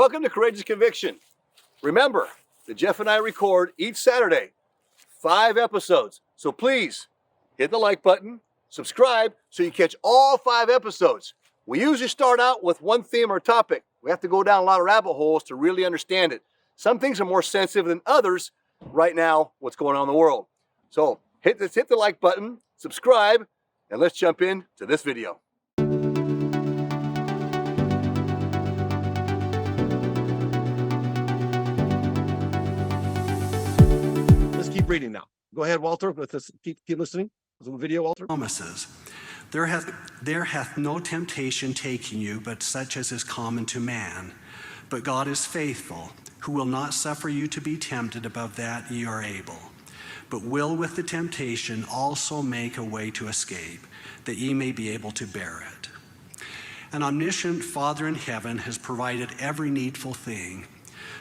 Welcome to Courageous Conviction. Remember that Jeff and I record each Saturday 5 episodes. So please hit the like button, subscribe so you catch all 5 episodes. We usually start out with one theme or topic. We have to go down a lot of rabbit holes to really understand it. Some things are more sensitive than others right now, what's going on in the world. So hit the like button, subscribe, and let's jump into this video. Let's keep reading now. Go ahead, Walter. Let's keep listening. There's a video, Walter. Promises. There hath no temptation taken you, but such as is common to man. But God is faithful, who will not suffer you to be tempted above that ye are able, but will with the temptation also make a way to escape, that ye may be able to bear it. An omniscient Father in heaven has provided every needful thing,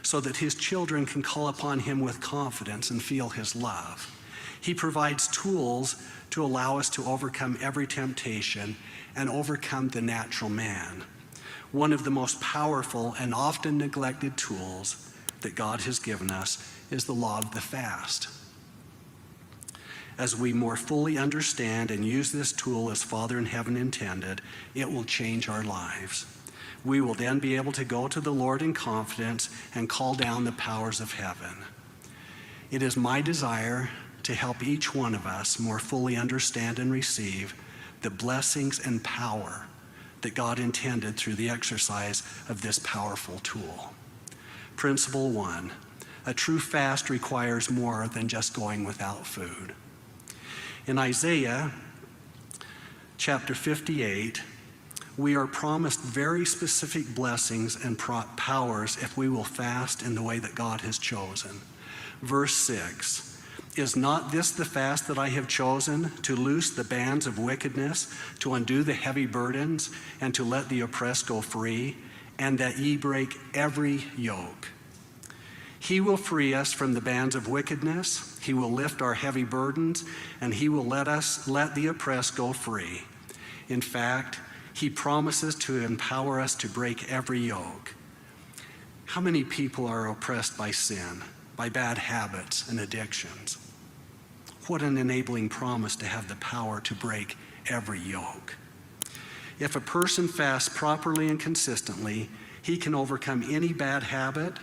so that his children can call upon him with confidence and feel his love. He provides tools to allow us to overcome every temptation and overcome the natural man. One of the most powerful and often neglected tools that God has given us is the law of the fast. As we more fully understand and use this tool as Father in heaven intended, it will change our lives. We will then be able to go to the Lord in confidence and call down the powers of heaven. It is my desire to help each one of us more fully understand and receive the blessings and power that God intended through the exercise of this powerful tool. Principle 1, a true fast requires more than just going without food. In Isaiah chapter 58, we are promised very specific blessings and powers if we will fast in the way that God has chosen. Verse 6, is not this the fast that I have chosen, to loose the bands of wickedness, to undo the heavy burdens, and to let the oppressed go free, and that ye break every yoke? He will free us from the bands of wickedness, he will lift our heavy burdens, and he will let the oppressed go free. In fact, he promises to empower us to break every yoke. How many people are oppressed by sin, by bad habits and addictions? What an enabling promise to have the power to break every yoke. If a person fasts properly and consistently, he can overcome any bad habit,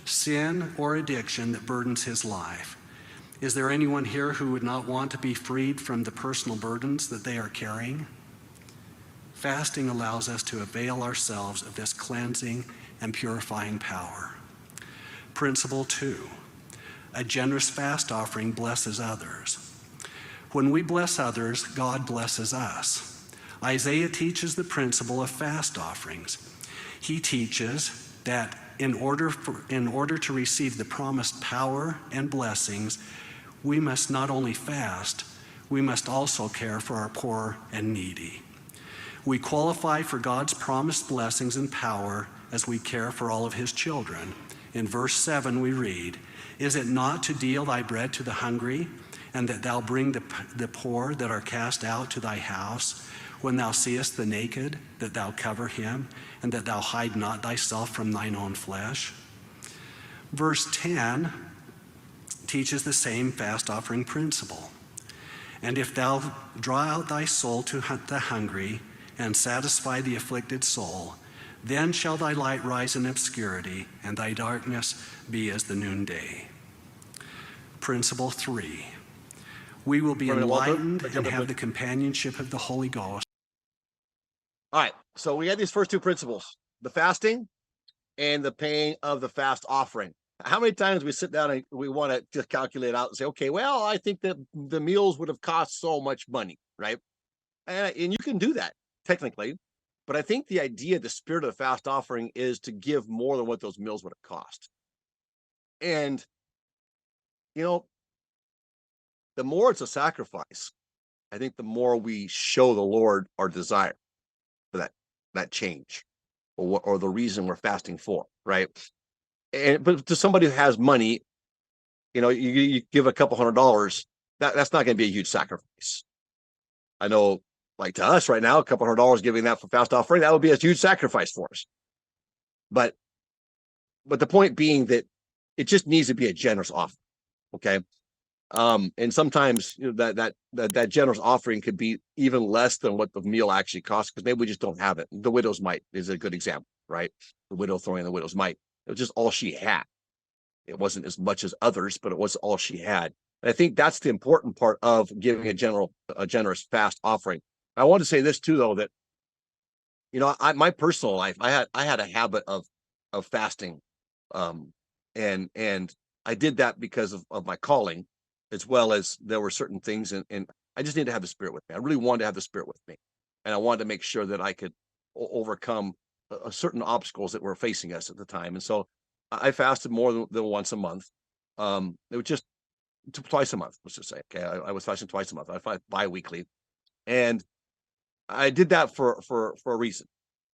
sin, or addiction that burdens his life. Is there anyone here who would not want to be freed from the personal burdens that they are carrying? Fasting allows us to avail ourselves of this cleansing and purifying power. Principle 2, a generous fast offering blesses others. When we bless others, God blesses us. Isaiah teaches the principle of fast offerings. He teaches that in order to receive the promised power and blessings, we must not only fast, we must also care for our poor and needy. We qualify for God's promised blessings and power as we care for all of his children. In verse 7 we read, is it not to deal thy bread to the hungry, and that thou bring the poor that are cast out to thy house? When thou seest the naked, that thou cover him, and that thou hide not thyself from thine own flesh? Verse 10 teaches the same fast offering principle. And if thou draw out thy soul to the hungry, and satisfy the afflicted soul, then shall thy light rise in obscurity, and thy darkness be as the noonday. Principle 3, we will be enlightened and have the companionship of the Holy Ghost. All right, so we had these first 2 principles, the fasting and the paying of the fast offering. How many times we sit down and we want to just calculate out and say, okay, well, I think that the meals would have cost so much money, right? And you can do that technically, but I think the idea, the spirit of the fast offering is to give more than what those meals would have cost. And, you know, the more it's a sacrifice, I think the more we show the Lord our desire for that change or the reason we're fasting for, right? But to somebody who has money, you give a couple $100, that's not going to be a huge sacrifice. I know, like to us right now, a couple $100 giving that for fast offering, that would be a huge sacrifice for us. But But the point being that it just needs to be a generous offer. Okay. And sometimes that generous offering could be even less than what the meal actually costs, because maybe we just don't have it. The widow's mite is a good example, right? The widow throwing the widow's mite. It was just all she had. It wasn't as much as others, but it was all she had. And I think that's the important part of giving a generous fast offering. I want to say this too, though, that my personal life, I had a habit of fasting, and I did that because of my calling, as well as there were certain things, and I just needed to have the Spirit with me. I really wanted to have the Spirit with me, and I wanted to make sure that I could overcome certain obstacles that were facing us at the time. And so I fasted more than once a month. It was just twice a month, let's just say. Okay, I was fasting twice a month. I fasted bi-weekly, and I did that for a reason,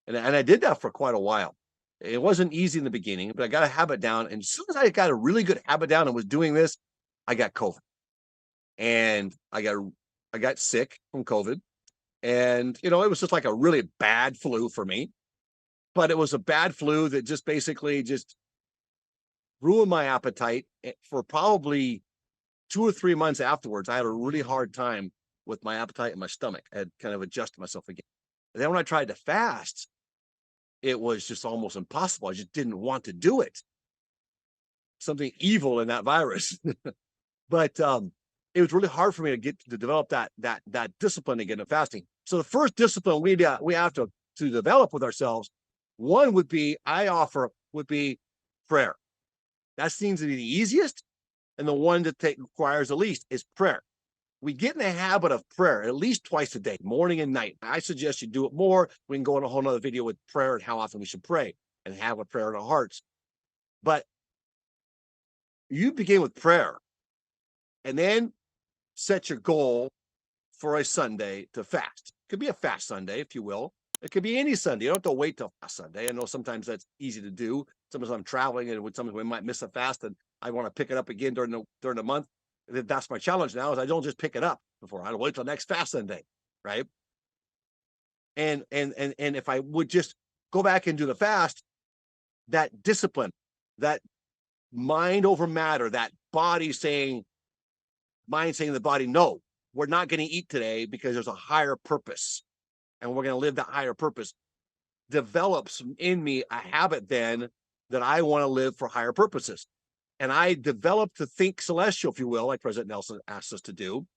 and I did that for quite a while. It wasn't easy in the beginning, but I got a habit down, and as soon as I got a really good habit down and was doing this, I got COVID, and I got sick from COVID, and it was just like a really bad flu for me, but it was a bad flu that just basically just ruined my appetite for probably 2 or 3 months afterwards. I had a really hard time with my appetite and my stomach. I had kind of adjusted myself again. And then when I tried to fast, it was just almost impossible. I just didn't want to do it. Something evil in that virus. But it was really hard for me to get to develop that discipline again of fasting. So the first discipline we have to develop with ourselves, one would be prayer. That seems to be the easiest, and the one that requires the least is prayer. We get in the habit of prayer at least twice a day, morning and night. I suggest you do it more. We can go on a whole nother video with prayer and how often we should pray and have a prayer in our hearts. But you begin with prayer and then set your goal for a Sunday to fast. It could be a fast Sunday, if you will. It could be any Sunday. You don't have to wait till fast Sunday. I know sometimes that's easy to do. Sometimes I'm traveling, and sometimes we might miss a fast, and I want to pick it up again during the month. That's my challenge now, is I don't just pick it up before. I don't wait till next fast Sunday, right? And if I would just go back and do the fast, that discipline, that mind over matter, that mind saying to the body, no, we're not going to eat today because there's a higher purpose, and we're going to live that higher purpose, develops in me a habit then that I want to live for higher purposes. And I developed to think celestial, if you will, like President Nelson asked us to do.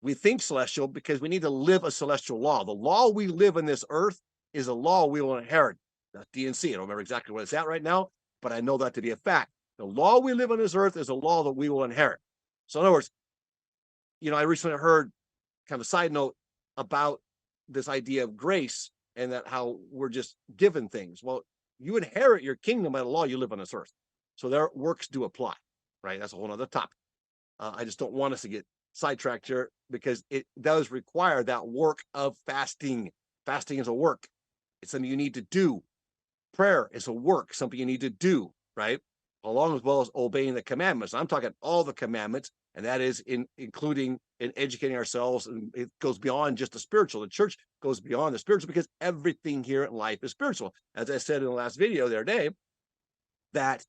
We think celestial because we need to live a celestial law. The law we live in this earth is a law we will inherit. That's DNC. I don't remember exactly what it's at right now, but I know that to be a fact. The law we live on this earth is a law that we will inherit. So in other words, I recently heard, kind of a side note, about this idea of grace and that how we're just given things. Well, you inherit your kingdom by the law you live on this earth. So their works do apply, right? That's a whole other topic. I just don't want us to get sidetracked here, because it does require that work of fasting. Fasting is a work. It's something you need to do. Prayer is a work, something you need to do, right? Along as well as obeying the commandments. I'm talking all the commandments, and that is including in educating ourselves, and it goes beyond just the spiritual. The church goes beyond the spiritual, because everything here in life is spiritual. As I said in the last video the other day, that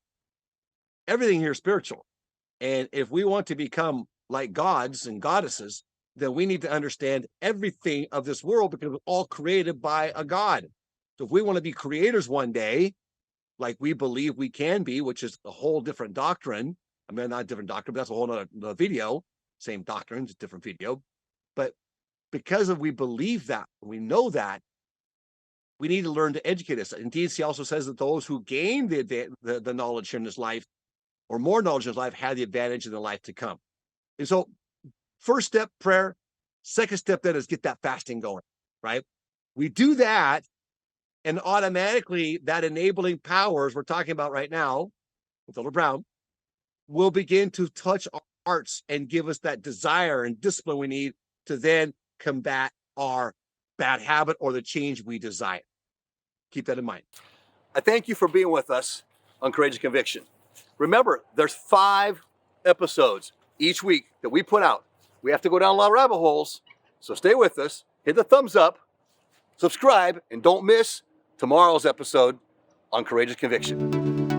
everything here is spiritual. And if we want to become like gods and goddesses, then we need to understand everything of this world, because it's all created by a God. So if we want to be creators one day, like we believe we can be, which is a whole different doctrine. I mean, not a different doctrine, but that's a whole other video. Same doctrine, just different video. But because we believe that, we know that, we need to learn to educate us. Indeed, he also says that those who gain the knowledge here in this life, or more knowledge in his life, had the advantage in the life to come. And so, first step, prayer. Second step then is get that fasting going, right? We do that, and automatically that enabling powers we're talking about right now with Elder Brown will begin to touch our hearts and give us that desire and discipline we need to then combat our bad habit or the change we desire. Keep that in mind. I thank you for being with us on Courageous Conviction. Remember, there's 5 episodes each week that we put out. We have to go down a lot of rabbit holes, so stay with us. Hit the thumbs up, subscribe, and don't miss tomorrow's episode on Courageous Conviction.